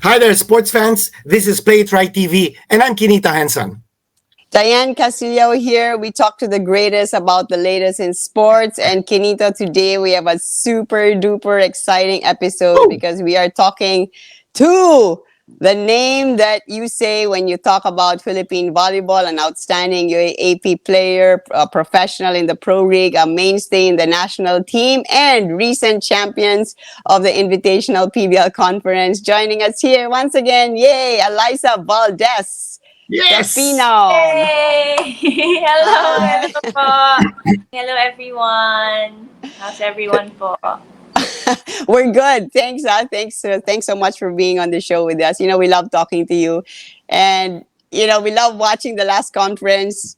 Hi there, sports fans. This is PlayitRight TV, and I'm Kinita Henson. Diane Castillo here. We talk to the greatest about the latest in sports. And Kinito, today we have a super duper exciting episode because we are talking to the name that you say when you talk about Philippine volleyball, an outstanding UAAP player, a professional in the Pro League, a mainstay in the national team, and recent champions of the Invitational PBL Conference. Joining us here once again, yay, Alyssa Valdez. Yes! Hey! Hello po. Hello everyone. How's everyone po? We're good. Thanks, thanks so much for being on the show with us. We love talking to you. And, we love watching the last conference.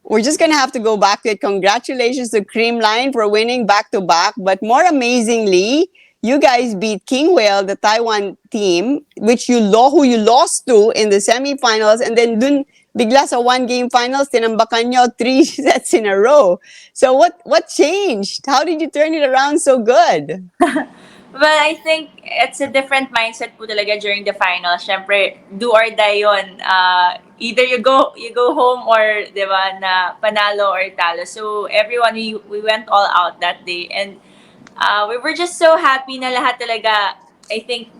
We're just going to have to go back to it. Congratulations to Creamline for winning back-to-back. But more amazingly, you guys beat King Whale, the Taiwan team, who you lost to in the semifinals, and then dun bigla sa one-game finals, tinambakan nyo 3 sets in a row. So what changed? How did you turn it around so good? Well, I think it's a different mindset po talaga during the finals. Syempre, do or die yun. Either you go home or, di ba, na panalo or talo. So everyone, we went all out that day. And we were just so happy na lahat talaga, I think,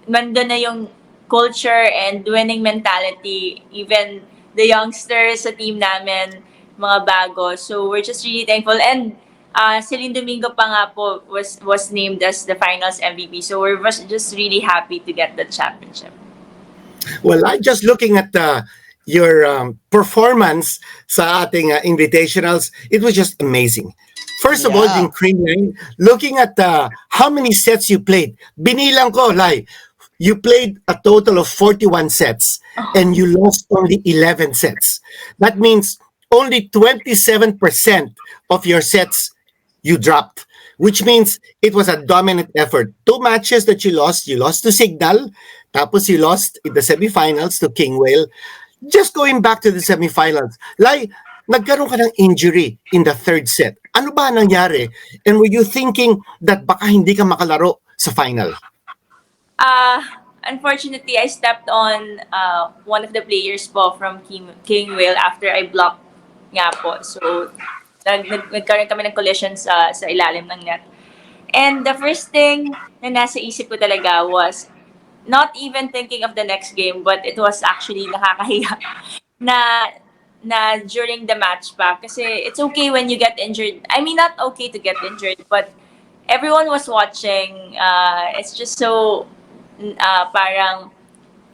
nandun na yung culture and winning mentality. Even the youngsters sa team namin, mga bago. So we're just really thankful. And Celine Domingo pa nga po was named as the finals MVP. So we're just really happy to get the championship. Well, I'm just looking at your performance sa ating invitationals. It was just amazing. First of all, in Creamline, looking at how many sets you played, binilang ko, you played a total of 41 sets and you lost only 11 sets. That means only 27% of your sets you dropped, which means it was a dominant effort. 2 matches that you lost to Signal, tapos you lost in the semifinals to King Whale. Just going back to the semifinals, nagkaroon ka ng injury in the 3rd set. Ano ba nangyari? And were you thinking that baka hindi ka makalaro sa final? Unfortunately, I stepped on one of the players po from King Whale after I blocked nga po. So, nagkaroon kami ng collision sa ilalim ng net. And the first thing na nasa isip ko talaga was not even thinking of the next game, but it was actually nakakahiya na during the match pa. Kasi it's okay when you get injured. I mean, not okay to get injured, but everyone was watching. It's just so parang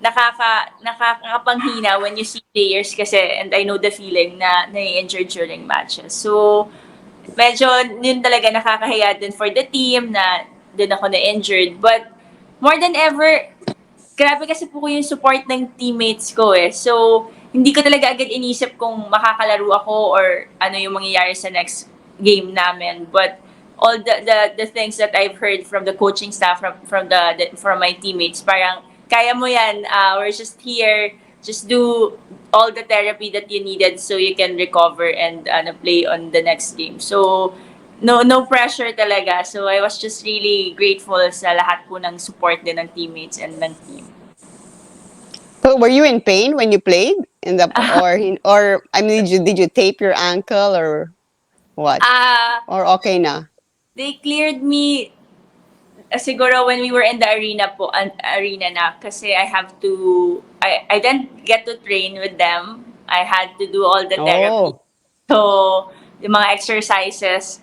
nakakapanghina when you see players kasi, and I know the feeling na nai-injured during matches. So, medyo yun talaga nakakahiya din for the team na din ako na-injured. But more than ever, grabe kasi po yung support ng teammates ko eh. So, hindi ko talaga agad inisip kung makakalaro ako or ano yung mangyayari sa next game namin. But all the things that I've heard from the coaching staff, from my teammates, parang kaya mo yan, we're just here, just do all the therapy that you needed so you can recover and play on the next game. So, no pressure talaga. So, I was just really grateful sa lahat po ng support din ng teammates and ng team. But were you in pain when you played? Or I mean, did you tape your ankle or what? Or okay na? They cleared me siguro when we were in the arena na kasi I didn't get to train with them. I had to do all the therapy. So, yung mga exercises.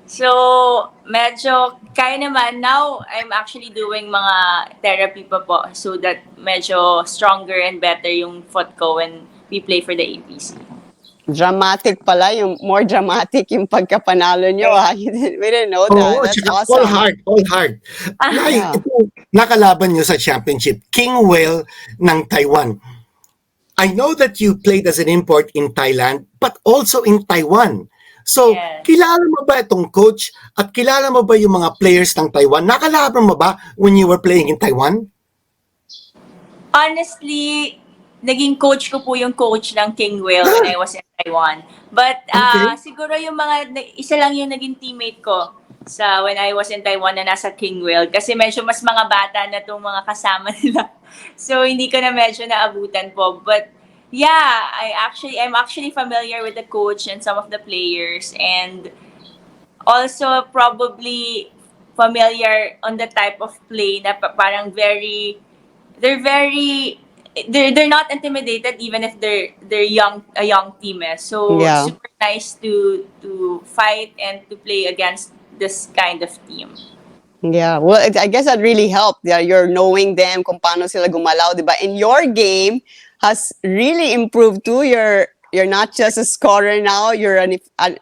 So, medyo kaya naman. Now, I'm actually doing mga therapy pa po so that medyo stronger and better yung foot ko when we play for the APC. Dramatic pala, more dramatic yung pagkapanalo nyo. We didn't know that. That's awesome. All hard. Ito, nakalaban nyo sa championship, King Whale ng Taiwan. I know that you played as an import in Thailand, but also in Taiwan. So, kilala mo ba itong coach at kilala mo ba yung mga players ng Taiwan? Nakalaban mo ba when you were playing in Taiwan? Honestly, naging coach ko po yung coach ng King Whale when I was in Taiwan. But siguro yung isa lang yung naging teammate ko. when I was in Taiwan na nasa Kingwell kasi medyo mas mga bata na tong mga kasama nila. So hindi ko na medyo naabutan po. But yeah, I'm actually familiar with the coach and some of the players, and also probably familiar on the type of play na parang they're very they're not intimidated even if they're a young team, eh. So Yeah. super nice to fight and to play against this kind of team. Yeah, well, I guess that really helped. Yeah, you're knowing them, kung paano sila gumalaw, di ba? And your game has really improved too. You're not just a scorer now. You're an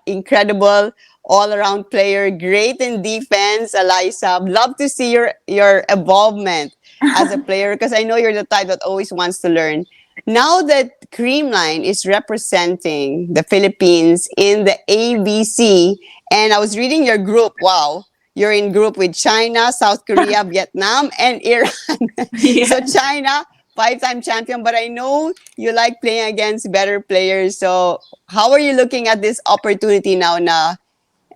incredible all-around player, great in defense, Alyssa. Love to see your involvement as a player because I know you're the type that always wants to learn. Now that Creamline is representing the Philippines in the ABC, and I was reading your group, wow, you're in group with China, South Korea, Vietnam, and Iran. So Yeah. China, five-time champion, but I know you like playing against better players. So how are you looking at this opportunity now na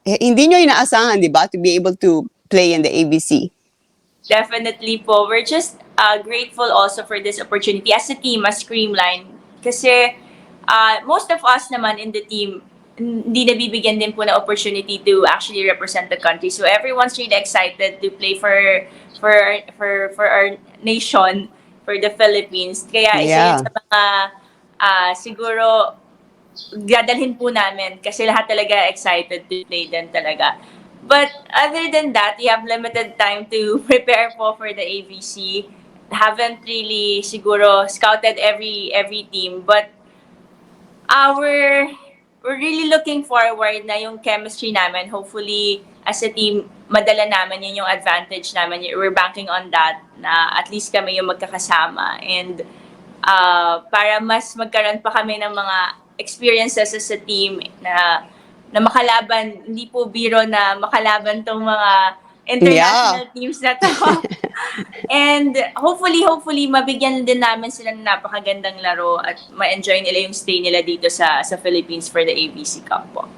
hindi nyo inaasahan, di ba, to be able to play in the ABC? Definitely po. We're just grateful also for this opportunity as a team, as Creamline. Kasi most of us naman in the team, hindi nabibigyan din po na opportunity to actually represent the country. So everyone's really excited to play for our nation, for the Philippines. Kaya isa yun Yeah. sa mga siguro dadalhin po namin kasi lahat talaga excited to play din talaga. But other than that, we have limited time to prepare po for the AVC. Haven't really siguro scouted every team, but we're really looking forward na yung chemistry namin. Hopefully, as a team, madala namin yun yung advantage namin. We're banking on that na at least kami yung magkakasama. And para mas magkaroon pa kami ng mga experiences as a team na makalaban, hindi po biro na makalaban tong mga international Yeah. teams na to. And hopefully, mabigyan din namin sila ng napakagandang laro at ma-enjoy nila yung stay nila dito sa Philippines for the ABC Cup po.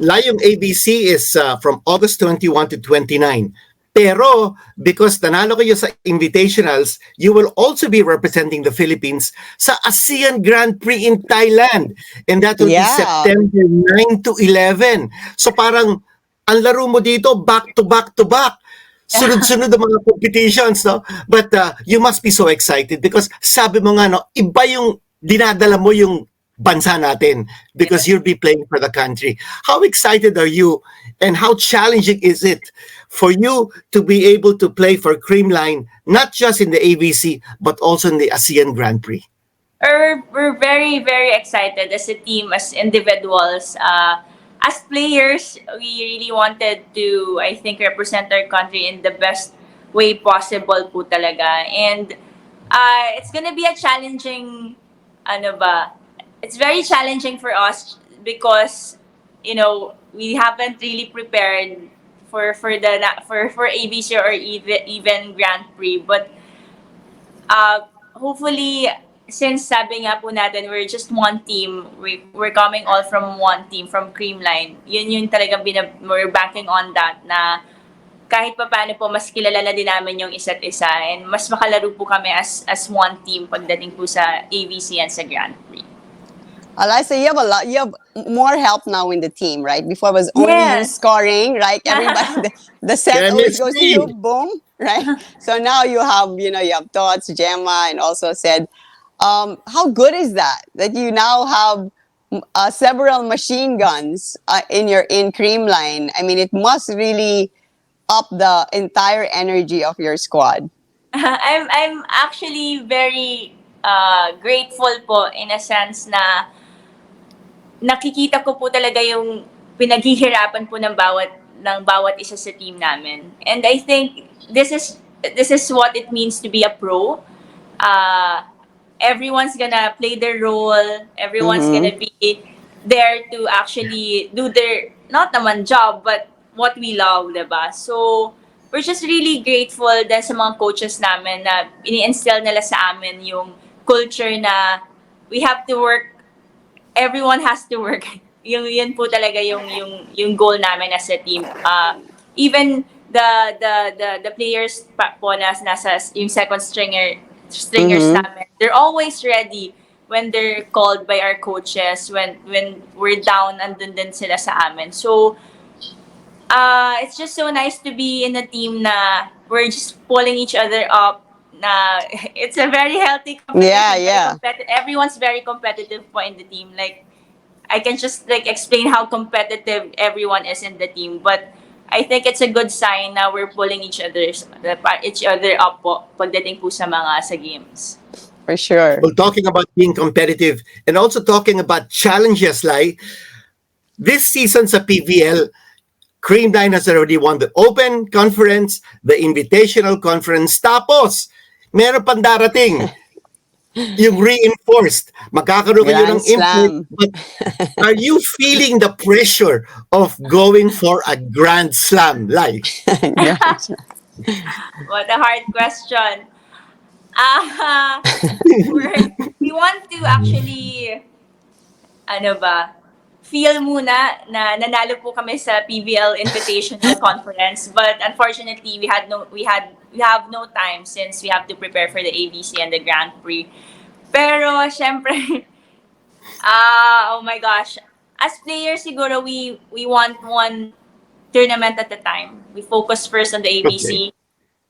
Layong ABC is from August 21 to 29. Pero because nanalo kayo sa invitationals, you will also be representing the Philippines sa ASEAN Grand Prix in Thailand. And that will be Yeah. September 9 to 11. So parang ang laro mo dito back to back to back. Sunod-sunod ang mga competitions, no? But you must be so excited because sabi mo nga, no, iba yung dinadala mo yung bansa natin because you'll be playing for the country. How excited are you and how challenging is it for you to be able to play for Creamline, not just in the ABC, but also in the ASEAN Grand Prix? We're very, very excited as a team, as individuals. As players, we really wanted to, I think, represent our country in the best way possible po talaga. And it's gonna be a challenging, ano ba, it's very challenging for us because, we haven't really prepared for ABC or even Grand Prix. But hopefully, since sabi nga po natin, we're just one team. We're coming all from one team, from Creamline. Yun yung talagang we're banking on that na kahit pa paano po, mas kilala na din namin yung isa't isa and mas makalaro po kami as one team pagdating po sa AVC and sa Grand Prix. Alyssa, you have more help now in the team, right? Before it was only you Yes. scoring, right? Everybody, the set always goes to Chemistry. you, boom, right? So now you have Tots, Gemma, and also said, how good is that you now have several machine guns in Creamline? I mean, it must really up the entire energy of your squad. I'm actually very grateful po in a sense na nakikita ko po talaga yung pinaghihirapan po ng bawat isa sa team namin. And I think this is what it means to be a pro. Everyone's gonna play their role. Everyone's gonna be there to actually do their, not naman job, but what we love, diba? So, we're just really grateful din sa mga coaches namin na ini-instill nila sa amin yung culture na we have to work, everyone has to work yun po talaga yung goal namin as a team. Even the players po na nasa yung second stringers Mm-hmm. namin, they're always ready when they're called by our coaches, when we're down, andun din sila sa amin. So it's just so nice to be in a team na we're just pulling each other up. Na it's a very healthy Yeah, competition, very yeah. competitive. Everyone's very competitive po in the team. Like I can just like explain how competitive everyone is in the team, but I think it's a good sign na we're pulling each other up po pagdating po sa games. For sure. Well, talking about being competitive and also talking about challenges, like this season sa PVL, Creamline has already won the Open Conference, the Invitational Conference, tapos meron pang darating yung reinforced. Magkakaroon kayo Grand ng import. Slam. But are you feeling the pressure of going for a Grand Slam? Like, Grand Slam. What a hard question. We want to actually, ano ba, feel muna na nanalo po kami sa PVL Invitational Conference, but unfortunately we have no time since we have to prepare for the ABC and the Grand Prix. Pero syempre, oh my gosh, as players siguro we want one tournament at a time. We focus first on the ABC. okay.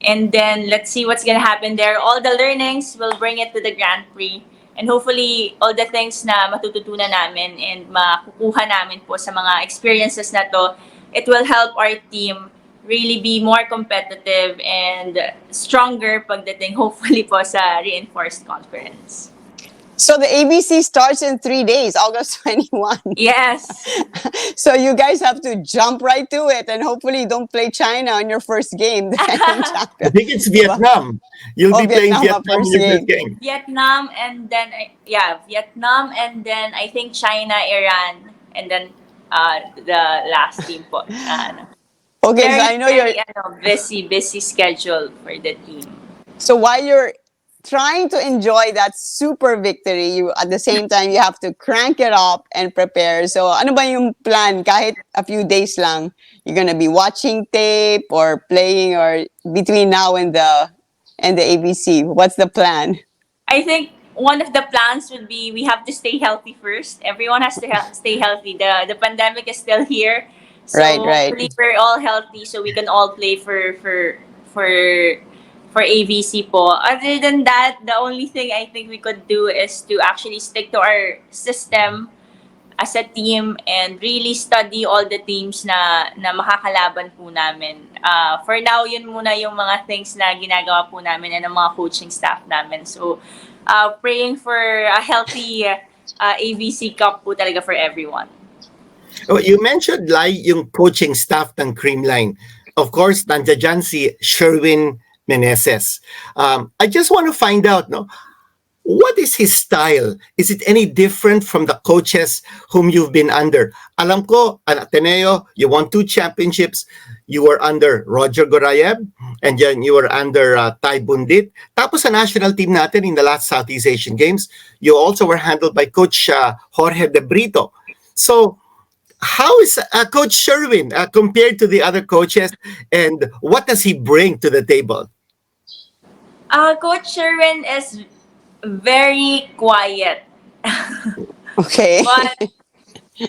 And then let's see what's gonna happen there. All the learnings, we'll bring it to the Grand Prix. And hopefully, all the things na matututunan namin and makukuha namin po sa mga experiences na to, it will help our team really be more competitive and stronger pagdating hopefully po sa reinforced conference. So the ABC starts in 3 days, August 21. Yes. So you guys have to jump right to it, and hopefully you don't play China on your first game. I think it's Vietnam. You'll be playing Vietnam, Vietnam in first your game. first game. Vietnam and then Vietnam and then I think China, Iran, and then the last team po. Okay, so I know you're busy schedule for the team. so while you're trying to enjoy that super victory, you at the same time you have to crank it up and prepare. So ano ba yung plan kahit a few days lang? You're gonna be watching tape or playing or between now and the ABC? What's the plan? I think one of the plans would be we have to stay healthy first. Everyone has to stay healthy. The pandemic is still here. So Right. hopefully we're all healthy so we can all play for AVC po. Other than that, the only thing I think we could do is to actually stick to our system as a team and really study all the teams na makakalaban po namin. For now, yun muna yung mga things na ginagawa po namin and ng mga coaching staff namin. So, praying for a healthy AVC Cup po talaga for everyone. Oh, you mentioned yung coaching staff ng Creamline. Of course, nandiyan dyan si Sherwin Meneses. I just want to find out, what is his style? Is it any different from the coaches whom you've been under? Alam ko, at Ateneo, you won 2 championships. You were under Roger Gorayev, and then you were under Tai Bundit. Tapos sa national team natin in the last Southeast Asian Games, you also were handled by Coach Jorge De Brito. So, how is Coach Sherwin compared to the other coaches, and what does he bring to the table? Coach Sherwin is very quiet. Okay.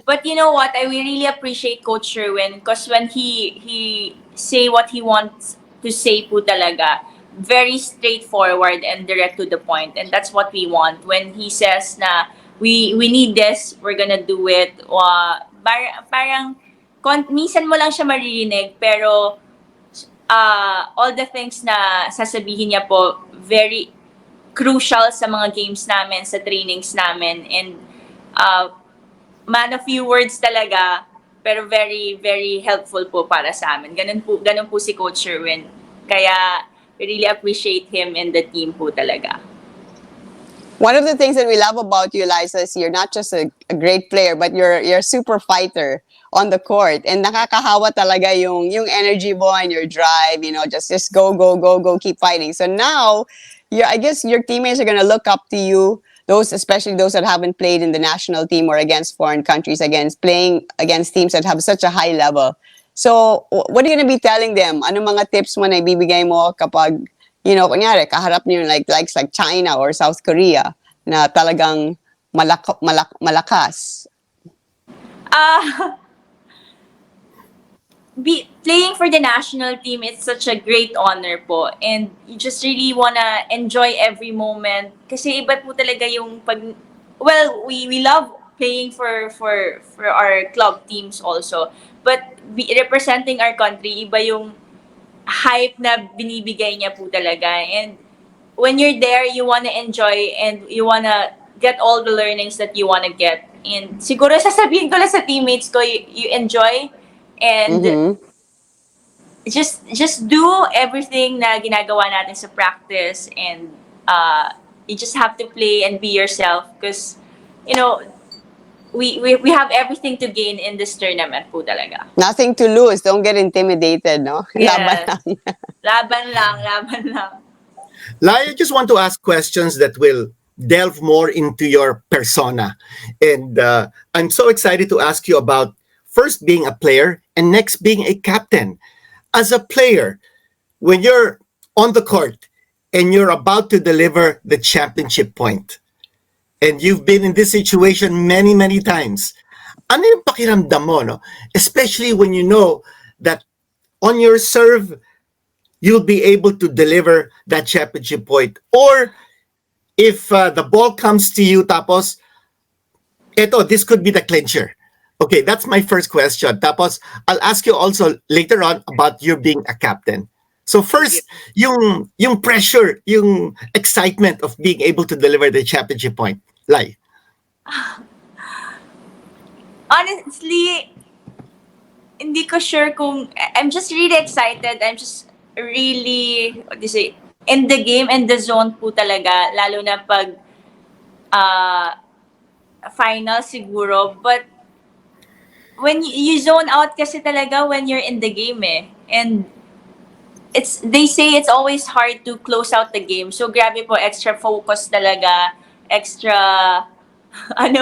But you know what? I really appreciate Coach Sherwin because when he say what he wants to say po talaga, very straightforward and direct to the point. And that's what we want. When he says na we need this, we're gonna do it. Parang minsan mo lang siya maririnig pero all the things na sasabihin niya po, very crucial sa mga games namin, sa trainings namin. And man of few words talaga, pero very, very helpful po para sa amin. Ganun po si Coach Sherwin. Kaya we really appreciate him and the team po talaga. One of the things that we love about you, Alyssa, is you're not just a great player, but you're a super fighter on the court. And nakakahawa talaga yung energy mo and your drive, just go, keep fighting. So now, I guess your teammates are going to look up to you those, especially those that haven't played in the national team or against foreign countries, against playing against teams that have such a high level. So, what are you gonna be telling them? Ano mga tips mo na ibibigay mo kapag, kunyari, kaharap niyo likes like China or South Korea na talagang malakas? Playing for the national team is such a great honor po, and you just really wanna enjoy every moment kasi iba po talaga yung we love playing for our club teams also, but representing our country, iba yung hype na binibigay niya po talaga, and when you're there you wanna enjoy and you wanna get all the learnings that you wanna get, and siguro sasabihin ko lang sa teammates ko, you enjoy and just do everything na ginagawa natin sa practice, and you just have to play and be yourself because we have everything to gain in this tournament po talaga. Nothing to lose. Don't get intimidated, no? Yes. Laban lang. Laban lang. Lai, I just want to ask questions that will delve more into your persona. And I'm so excited to ask you about first being a player and next being a captain. As a player, when you're on the court and you're about to deliver the championship point, and you've been in this situation many, many times, ano yung pakiramdam mo, no? Especially when you know that on your serve, you'll be able to deliver that championship point. Or if the ball comes to you, tapos, this could be the clincher. Okay, that's my first question. Tapos, I'll ask you also later on about you being a captain. So first, yung pressure, yung excitement of being able to deliver the championship point. Lai. Honestly, hindi ko sure kung... I'm just really excited. I'm just really, what do you say, in the game and the zone po talaga. Lalo na pag final siguro. But when you zone out kasi talaga when you're in the game eh. And they say it's always hard to close out the game. So grabe po, extra focus talaga, extra I'm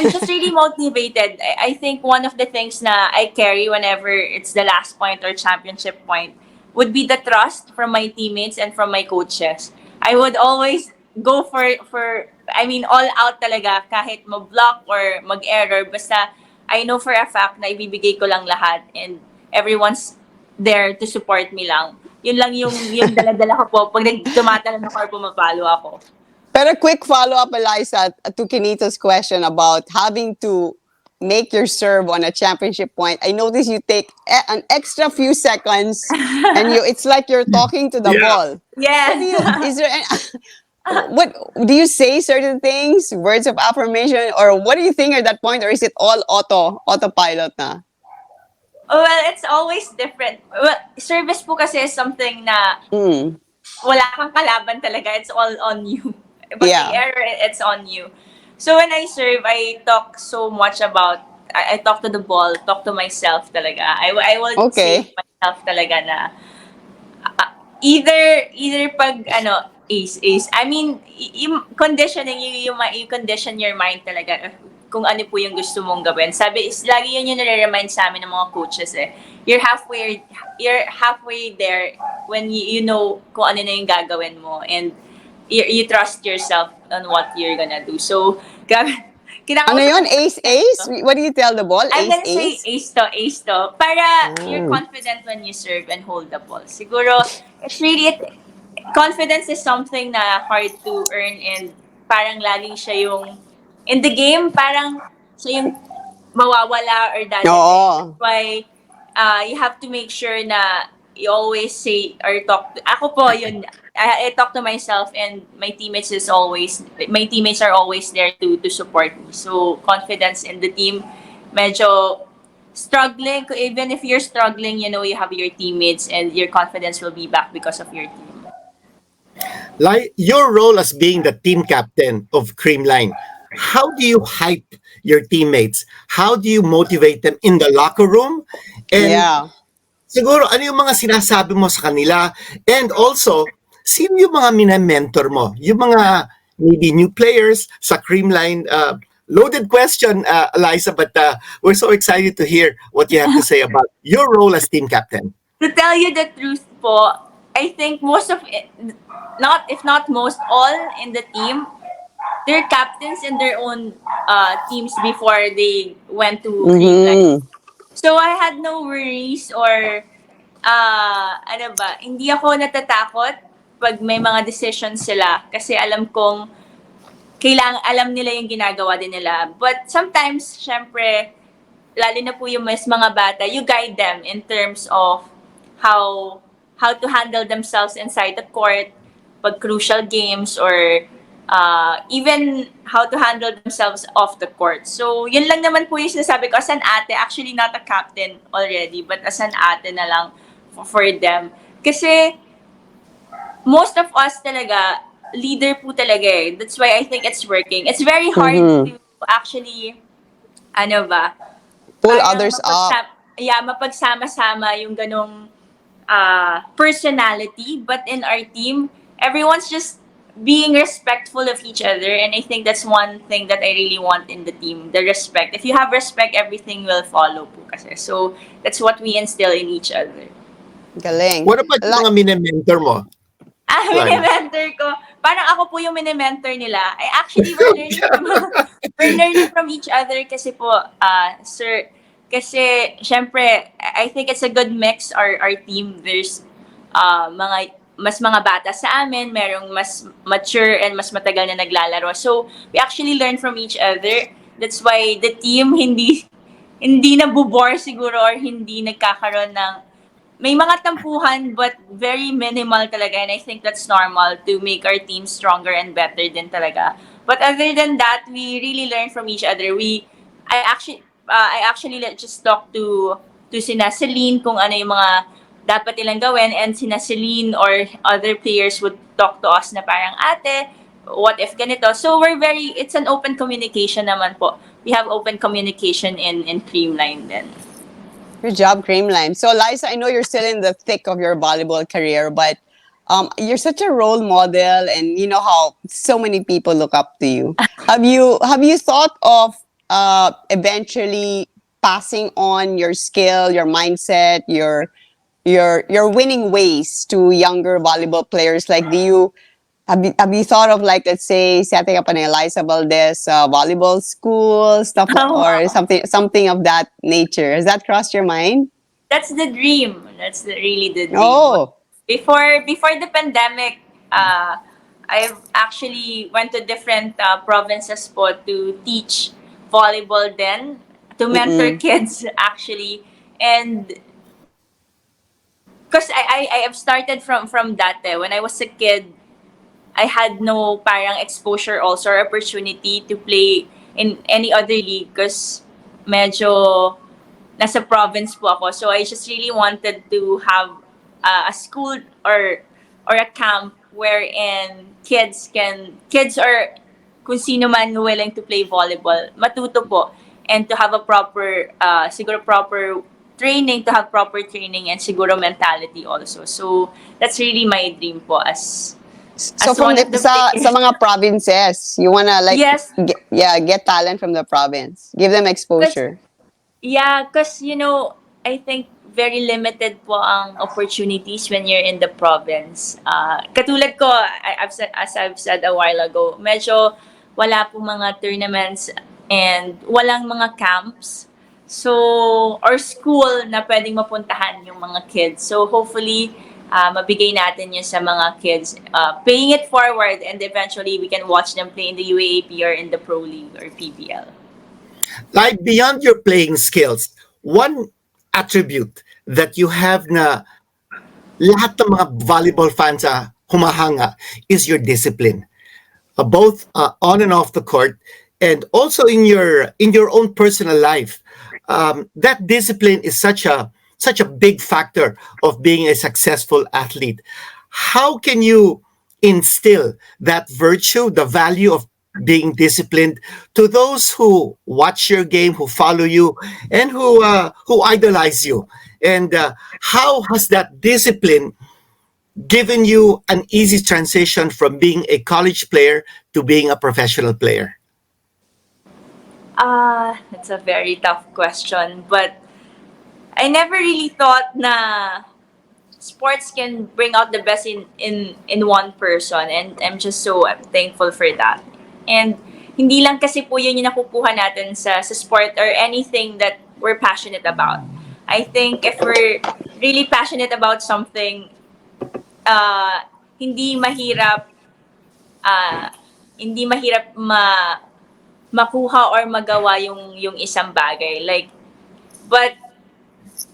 just really motivated. I think one of the things na I carry whenever it's the last point or championship point would be the trust from my teammates and from my coaches. I would always go for all out talaga kahit mag-block or mag-error. Basta I know for a fact na ibibigay ko lang lahat and everyone's there to support me lang. Yun lang yung dala-dala ko po. Pag tumatalon ako or pumapalo ako. Pero quick follow-up, Alyssa, to Kinito's question about having to make your serve on a championship point. I notice you take an extra few seconds and it's like you're talking to the ball. Yes. What do you say certain things, words of affirmation, or what do you think at that point, or is it all autopilot na? Well, it's always different. Well, service po kasi is something na wala kang kalaban talaga. It's all on you. But the error, it's on you. So when I serve, I talk so much about, I talk to the ball, talk to myself talaga. I will say to myself talaga na either pag ace. I mean, yung conditioning, you condition your mind talaga kung ano po yung gusto mong gawin. Sabi, lagi yun yung nare-remind sa amin ng mga coaches eh. You're halfway there when you know kung ano na yung gagawin mo and you trust yourself on what you're gonna do. So, ano yun? Ace? What do you tell the ball? I'm gonna say ace to. Para you're confident when you serve and hold the ball. Siguro, it's really, confidence is something na hard to earn and parang laging siya yung, in the game, parang siya yung mawawala or dadating. That's why you have to make sure na you always say or talk. Ako po, yun, I talk to myself and my teammates are always there to support me. So confidence in the team, medyo struggling. Even if you're struggling, you have your teammates and your confidence will be back because of your team. Like your role as being the team captain of Creamline, how do you hype your teammates? How do you motivate them in the locker room? And siguro, ano yung mga sinasabi mo sa kanila? And also, sino yung mga mina-mentor mo? Yung mga maybe new players sa Creamline? Loaded question, Eliza, but we're so excited to hear what you have to say about your role as team captain. To tell you the truth po, I think most of it, not if not most, all in the team, they're captains in their own teams before they went to Creamline. Mm-hmm. So I had no worries or ano ba, hindi ako natatakot pag may mga decisions sila kasi alam kong alam nila yung ginagawa din nila. But sometimes, syempre, lalo na po yung mas mga bata, you guide them in terms of how to handle themselves inside the court, pag crucial games, or even how to handle themselves off the court. So, yun lang naman po yung sinasabi ko as an ate, actually not a captain already, but as an ate na lang for them. Kasi, most of us talaga, leader po talaga eh. That's why I think it's working. It's very hard Mm-hmm. to actually, ano ba, Pull parang others up. mapagsama-sama yung ganong personality. But in our team, everyone's just being respectful of each other. And I think that's one thing that I really want in the team, the respect. If you have respect, everything will follow po kasi. So, that's what we instill in each other. Galing. What about yung mga mini-mentor mo? Right. Mini-mentor ko. Parang ako po yung mini-mentor nila. Actually, we're learning from each other kasi po, sir, kasi, syempre, I think it's a good mix, our team. There's mga bata sa amin, merong mas mature and mas matagal na naglalaro. So, we actually learn from each other. That's why the team hindi nabubore siguro or hindi nagkakaroon ng may mga tampuhan but very minimal talaga, and I think that's normal to make our team stronger and better din talaga. But other than that, we really learn from each other. I actually just talk to sina Celine kung ano yung mga dapat nilang gawin, and sina Celine or other players would talk to us na parang, ate, what if ganito? So it's an open communication naman po. We have open communication in Creamline din. Good job, Creamline. So, Liza, I know you're still in the thick of your volleyball career, but you're such a role model, and you know how so many people look up to you. Have you thought of eventually passing on your skill, your mindset, your winning ways to younger volleyball players? Like, have you thought of, like, let's say, setting up an Alyssa Valdez volleyball school, stuff, or something of that nature? Has that crossed your mind? That's the dream. That's really the dream. Oh, Before the pandemic, I've actually went to different provinces po to teach volleyball then, to mentor kids actually. And because I have started from that when I was a kid, I had no parang exposure also or opportunity to play in any other league because medyo nasa province po ako. So I just really wanted to have a school or a camp wherein kids or kung sino man willing to play volleyball, matuto po, and to have a proper training, to have proper training and siguro mentality also. So that's really my dream po as so from one of the sa players. mga provinces, you wanna, like, Yes. get talent from the province, give them exposure. Yeah, because, I think very limited po ang opportunities when you're in the province. Katulad ko, as I've said a while ago, medyo wala po mga tournaments and walang mga camps. So, or school na pwedeng mapuntahan yung mga kids. So, hopefully, mabigay natin yun sa mga kids. Paying it forward, and eventually we can watch them play in the UAAP or in the Pro League or PBL. Like, beyond your playing skills, one attribute that you have na lahat ng mga volleyball fans humahanga is your discipline, both on and off the court, and also in your own personal life. That discipline is such a big factor of being a successful athlete. How can you instill that virtue, the value of being disciplined, to those who watch your game, who follow you, and who idolize you? And how has that discipline given you an easy transition from being a college player to being a professional player? That's a very tough question, but I never really thought na sports can bring out the best in one person, and I'm just so thankful for that. And hindi lang kasi po yun yung nakukuha natin sa sport or anything that we're passionate about. I think if we're really passionate about something, uh, hindi mahirap uh, hindi mahirap makuha or magawa yung isang bagay. Like, but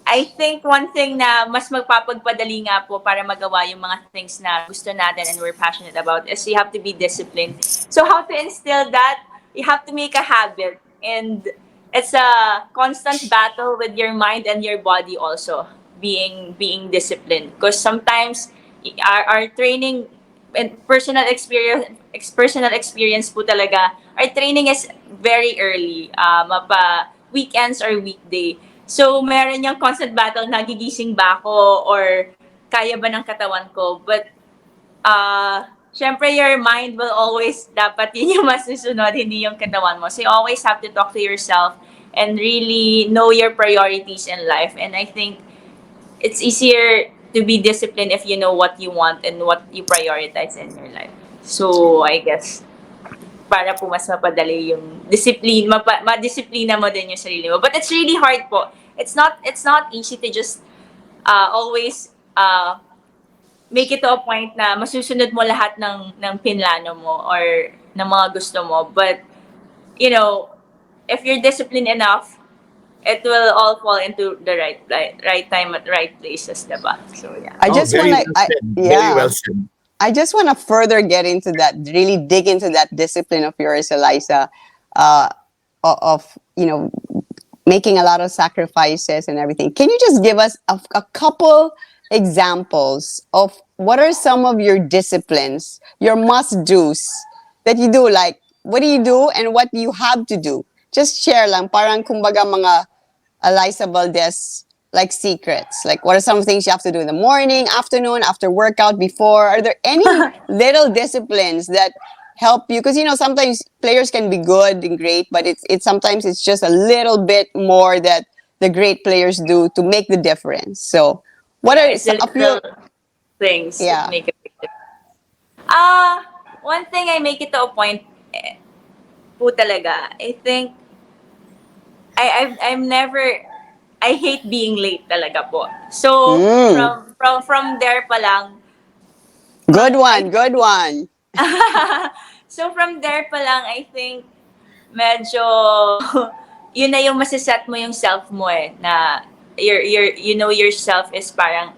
I think one thing na mas magpapagpadali nga po para magawa yung mga things na gusto natin and we're passionate about is you have to be disciplined. So how to instill that? You have to make a habit. And it's a constant battle with your mind and your body also, being disciplined. Because sometimes our training and personal experience po talaga, our training is very early, mapa weekends or weekday. So, meron yung constant battle na gigising ba ako or kaya ba ng katawan ko. But, syempre your mind will always, dapat yun yung masusunod, hindi yung katawan mo. So, you always have to talk to yourself and really know your priorities in life. And I think it's easier to be disciplined if you know what you want and what you prioritize in your life. So, I guess, para po mas mapadali yung discipline, madisiplina mo din yung sarili mo. But it's really hard po. It's not easy to just always make it to a point na masusunod mo lahat ng pinlano mo or ng mga gusto mo. But, you know, if you're disciplined enough, it will all fall into the right time at right places, diba? So, yeah. I just Very want to, well said. Very yeah. well said. I just want to further get into that, really dig into that discipline of yours, Eliza, of, you know, making a lot of sacrifices and everything. Can you just give us a couple examples of what are some of your disciplines, your must-dos that you do? Like, what do you do and what you have to do? Just share lang, parang kumbaga mga Alyssa Valdez like secrets. Like, what are some things you have to do in the morning, afternoon, after workout, before? Are there any little disciplines that help you? Because, you know, sometimes players can be good and great, but it's sometimes it's just a little bit more that the great players do to make the difference. So, what are It's the a few? little things Yeah. that make a big difference. One thing I make it to a point po talaga, I think I'm never, I hate being late talaga po. So from there pa lang, Good one, good one. so from there pa lang, I think medyo yun na yung masiset mo yung self mo na you know yourself is parang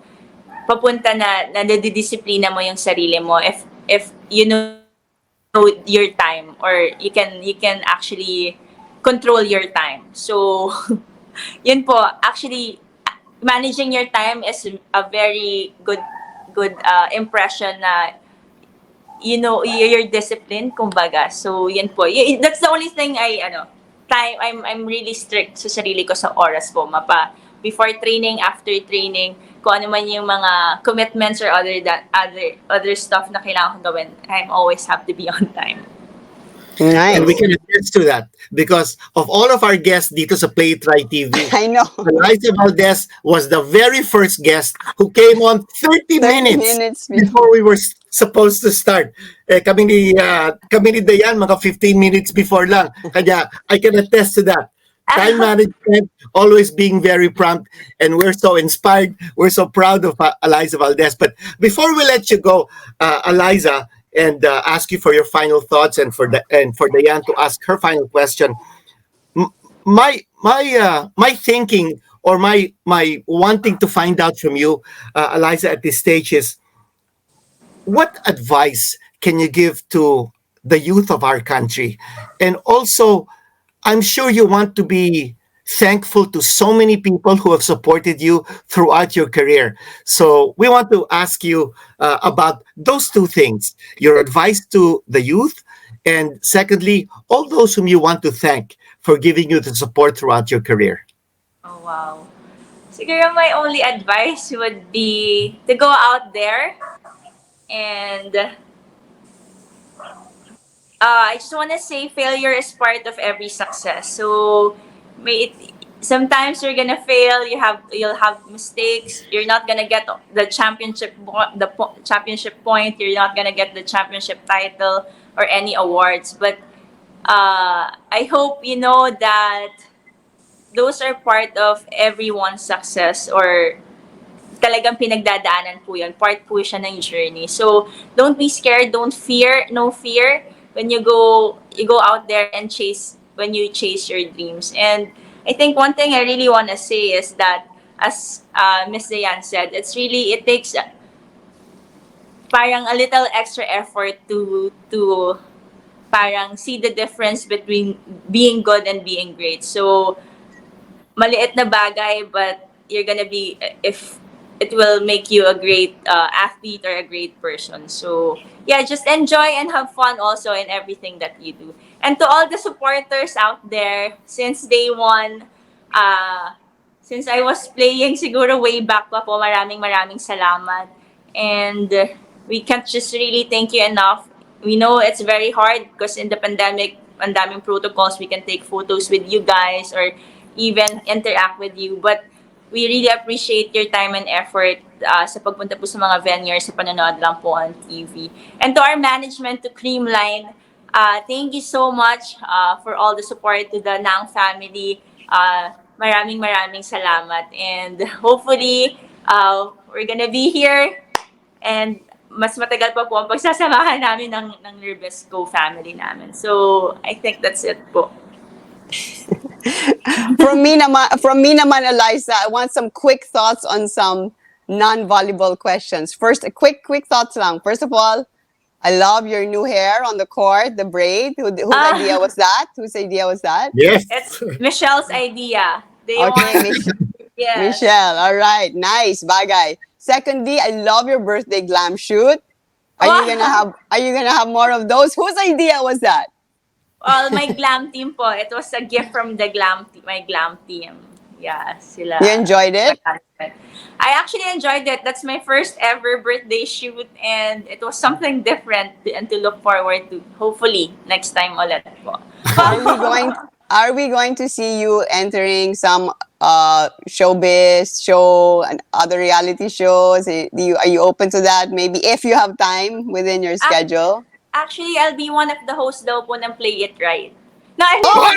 papunta na nadidisiplina mo yung sarili mo if you know your time or you can actually control your time. So yun po, actually managing your time is a very good impression na you know you're disciplined kumbaga. So yun po. That's the only thing time I'm really strict sa sarili ko sa oras po, mapa before training, after training, kung ano man yung mga commitments or other stuff na kailangan kong gawin, I always have to be on time. Nice. And we can attest to that because of all of our guests dito sa PlayitRight TV, I know. Alyssa Valdez was the very first guest who came on 30 minutes before we were supposed to start. Kami ni Dayan, mga 15 minutes before lang. Kaya I can attest to that. Time management, always being very prompt, and we're so inspired. We're so proud of Alyssa Valdez. But before we let you go, Alyssa, and ask you for your final thoughts, and for Dayan to ask her final question. My thinking or my wanting to find out from you, Alyssa, at this stage is, what advice can you give to the youth of our country? And also, I'm sure you want to be thankful to so many people who have supported you throughout your career. So we want to ask you about those two things, your advice to the youth, and secondly, all those whom you want to thank for giving you the support throughout your career. Oh, wow. Siguro my only advice would be to go out there And I just want to say failure is part of every success. So may it, sometimes you're gonna fail. You'll have mistakes. You're not gonna get the championship point. You're not gonna get the championship title or any awards. But I hope you know that those are part of everyone's success, or talagang pinagdadaanan po yun. Part po siya ng journey. So, don't be scared. Don't fear. No fear when you go out there and when you chase your dreams. And I think one thing I really want to say is that, as Miss Dayan said, it takes parang a little extra effort to parang see the difference between being good and being great. So, maliit na bagay, but you're gonna be, if it will make you a great athlete or a great person. So yeah, just enjoy and have fun also in everything that you do. And to all the supporters out there, since day one, since I was playing siguro way back pa po, maraming salamat. And we can't just really thank you enough. We know it's very hard because in the pandemic, ang daming protocols, we can take photos with you guys or even interact with you. But we really appreciate your time and effort sa pagpunta po sa mga venues, sa panonood lang po on TV. And to our management, to Creamline, thank you so much for all the support to the Nang family. Maraming salamat. And hopefully, we're gonna be here and mas matagal pa po ang pagsasamahan namin ng Nervesco family namin. So, I think that's it po. From me naman, Alyssa, I want some quick thoughts on some non-volleyball questions. First, a quick thoughts lang. First of all, I love your new hair on the court, the braid. Whose idea was that? Whose idea was that? Yes. It's Michelle's idea. Yes. Michelle, all right, nice, bagay. Secondly, I love your birthday glam shoot. Are you gonna have more of those? Whose idea was that? Well, my glam team po. It was a gift from my glam team. Yeah, sila. You enjoyed it? I actually enjoyed it. That's my first ever birthday shoot, and it was something different and to look forward to. Hopefully, next time ulit po. Are we going to see you entering some showbiz show and other reality shows? Are you open to that? Maybe if you have time within your schedule. Actually, I'll be one of the hosts daw po ng PlayitRight. No, I Oh,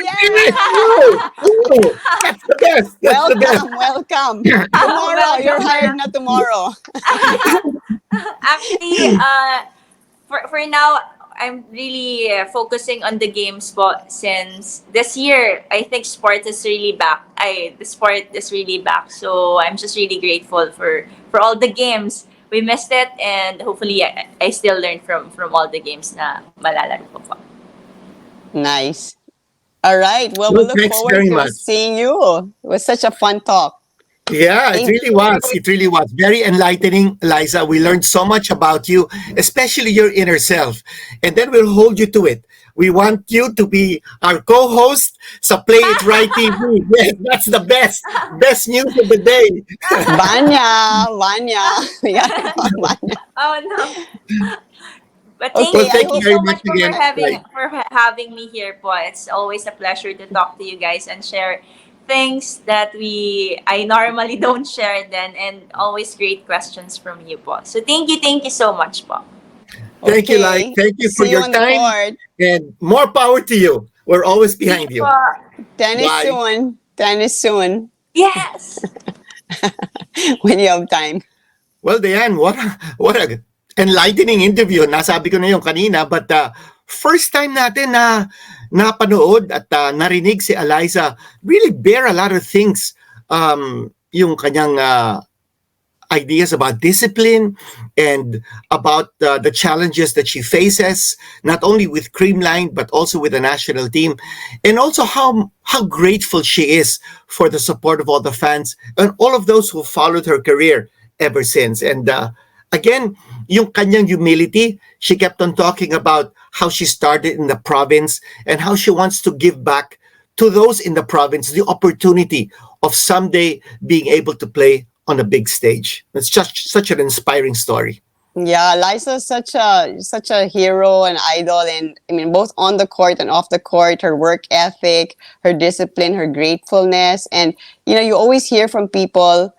that's the best. Welcome. Tomorrow, you're hired na tomorrow. Actually, for now, I'm really focusing on the games po, since this year I think sport is really back. The sport is really back. So I'm just really grateful for all the games. We missed it, and hopefully I still learn from all the games na malalaro po. Nice. All right. Well, we look forward to seeing you. It was such a fun talk. Yeah, it really was. It really was. Very enlightening, Liza. We learned so much about you, especially your inner self. And then we'll hold you to it. We want you to be our co-host sa PlayitRight TV. Yes, that's the best news of the day. Vanya. Yeah, Vanya. Oh no. But thank you so much for having me here po. It's always a pleasure to talk to you guys and share things that I normally don't share then, and always great questions from you po. So thank you so much po. Thank you, Lai. Thank you for your time. And more power to you. We're always behind you. Tennis soon. Yes. When you have time. Well, Dayan, what a enlightening interview. Nasabi ko na yung kanina, but first time natin na napanood at narinig si Alyssa really bear a lot of things. Yung kanyang ideas about discipline and about the challenges that she faces, not only with Creamline, but also with the national team. And also how grateful she is for the support of all the fans and all of those who followed her career ever since. And again, yung kanyang humility, she kept on talking about how she started in the province and how she wants to give back to those in the province the opportunity of someday being able to play on a big stage. It's just such an inspiring story. Yeah, Liza's such a hero and idol, and I mean both on the court and off the court. Her work ethic, her discipline, her gratefulness, and you always hear from people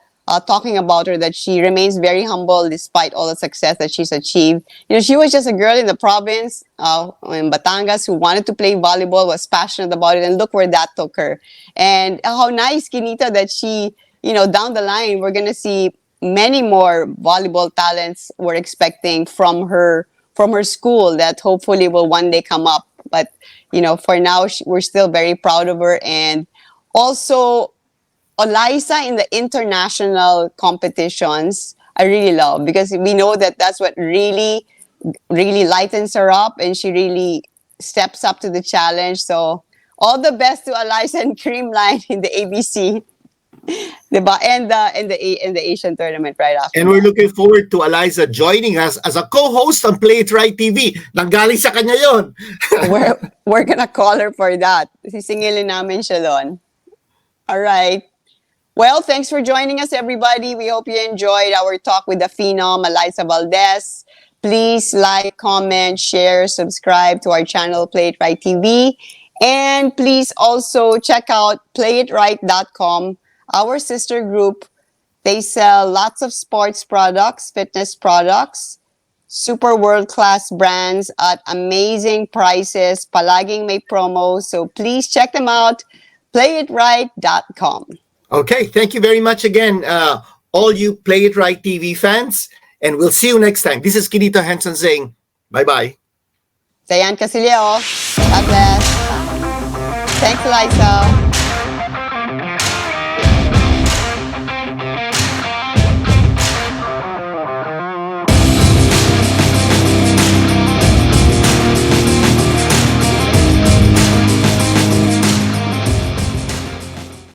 talking about her that she remains very humble despite all the success that she's achieved. She was just a girl in the province in Batangas who wanted to play volleyball, was passionate about it, and look where that took her. And how nice, Kinita, that she, down the line we're gonna see many more volleyball talents we're expecting from her school that hopefully will one day come up. But for now, we're still very proud of her. And also, Alyssa in the international competitions, I really love, because we know that that's what really, really lightens her up, and she really steps up to the challenge. So all the best to Alyssa and Creamline in the ABC, diba? And the Asian tournament right after And we're that. looking forward to Eliza joining us as a co-host on PlayitRight TV. Nanggaling sa kanya yon. We're gonna call her for that. Sisingilin namin siya doon. All right. Well, thanks for joining us, everybody. We hope you enjoyed our talk with the phenom, Alyssa Valdez. Please like, comment, share, subscribe to our channel, PlayitRight TV. And please also check out PlayitRight.com, our sister group. They sell lots of sports products, fitness products, super world-class brands at amazing prices. Palaging may promos. So please check them out, PlayitRight.com. Okay, thank you very much again, all you Play It Right TV fans, and we'll see you next time. This is Kinito Henson saying bye-bye. Dayan Casilio. God bless. Thanks, Eliza.